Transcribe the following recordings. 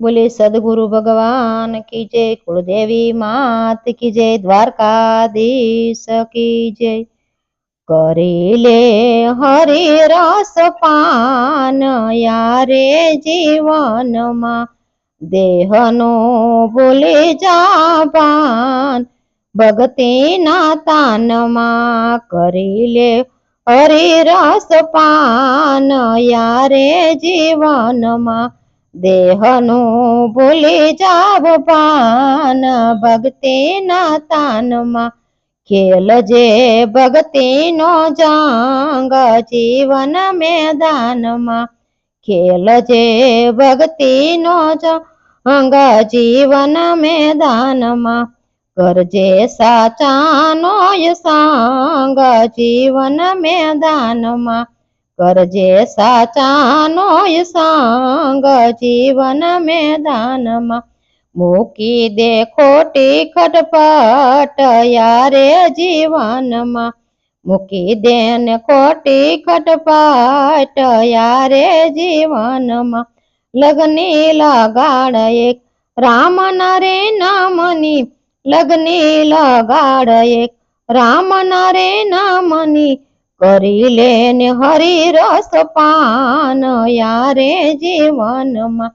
बोले सदगुरु भगवान की जय, कुलदेवी मात की जय, द्वारकाधीश की जय। करीले हरि रस पान यारे जीवन मा, देहनो बोले जापान भक्ति ना तान मा। करीले हरि रस पान यारे जीवन मा, देहनो बोले जाव पान भक्ति ना तान मा। खेल जे भक्ति नो जांग जीवन मैदान मा, खेल जे भक्ति नो जांग जीवन मैदान मा। करजे साचा नो सांग जीवन मैदान मा, करजे साचा नो सांग जीवन मैदान मा। मूकी दे खोटी खटपट यारे जीवन मा, मूकी दे ने खोटी खटपट यारे जीवन मा। लगनी लगाड़ एक राम नारे नामनी, लगनी लगाड़ एक राम नारे नामनी। करी लेने हरि रस पान यारे जीवन मा,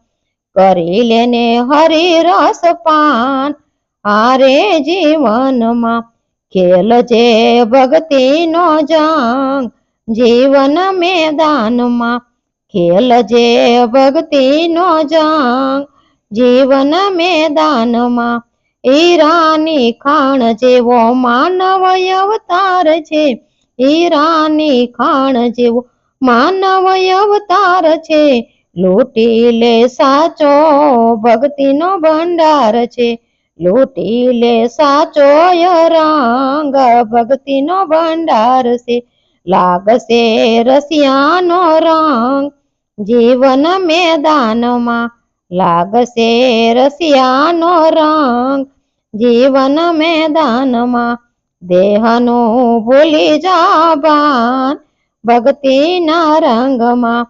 करी लेने हरि रस पान आरे जीवन मा। खेल जे भक्ति नो जांग जीवन मैदान मा, खेल जे भक्ति नो जांग जीवन मैदान मा। ईरानी खाण जेवो मानव अवतार छे, ईरानी खाण जेवो मानव अवतार छे। लूटी ले साचो भक्ति नो भंडार छे, लूटी ले साचो रंग भक्ति नो भंडार से। लागसे रसिया नो रंग जीवन मैदान मा, लागसे रसिया नो रंग जीवन मैदान मा। देहनो भूली जाबान भक्ति ना रंग मा,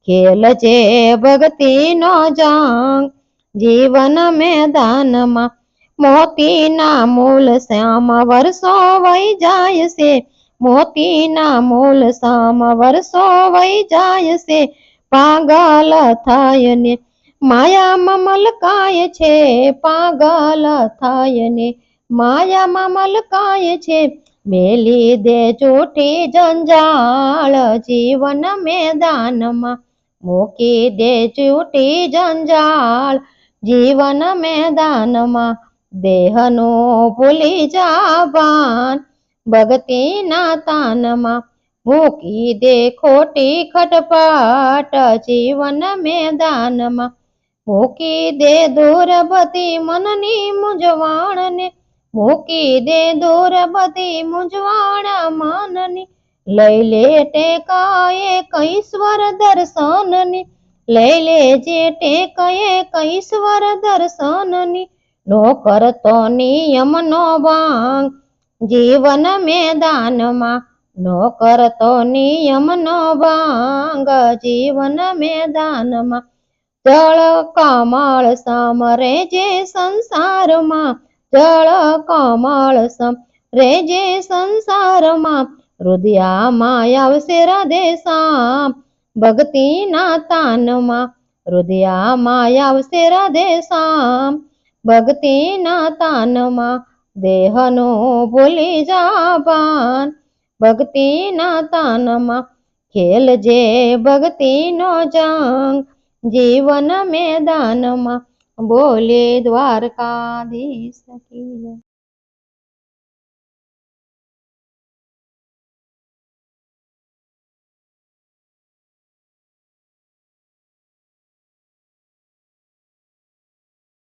खेल जे भक्ति नो जांग जीवन मैदान मा। मोती ना मूल श्याम वर्षो वही जाय से, मोती ना मूल श्याम वर्षो वही जाय से। पागल थाय ने माया ममल काय छे, पागल थाय ने माया ममल काय छे। मेली दे झूठी जंजाल जीवन मैदान मा, मूकी दे झूठी जंजाल जीवन मैदान मा। देहनो भूली जाबान भक्ति ना तान मा, मूकी दे खोटी खटपट जीवन मैदान मा। मूकी दे दूर बधी मननी मुंझवण ने, मूकी दे दूर बधी मुंझवण मननी। लई ले टेकाए कैश्वर दर्शननी, लई ले जे टेकाए कैश्वर दर्शननी। नो करतो नियम नो भांग जीवन मैदान मा, नो करतो नियम नो भांग जीवन मैदान मा। जल कमल सम रेजे संसार मा, जल कमल सम रेजे संसार मा। हृदया माया आवशे राधे श्याम भक्ति ना तान मा, हृदया माया आवशे राधे श्याम भक्ति ना तान मा। देहनो भूली जाबान भक्ति ना तान मा, खेल जे भक्ति नो जांग जीवन मैदान मा। बोले द्वारकाधीश की जय।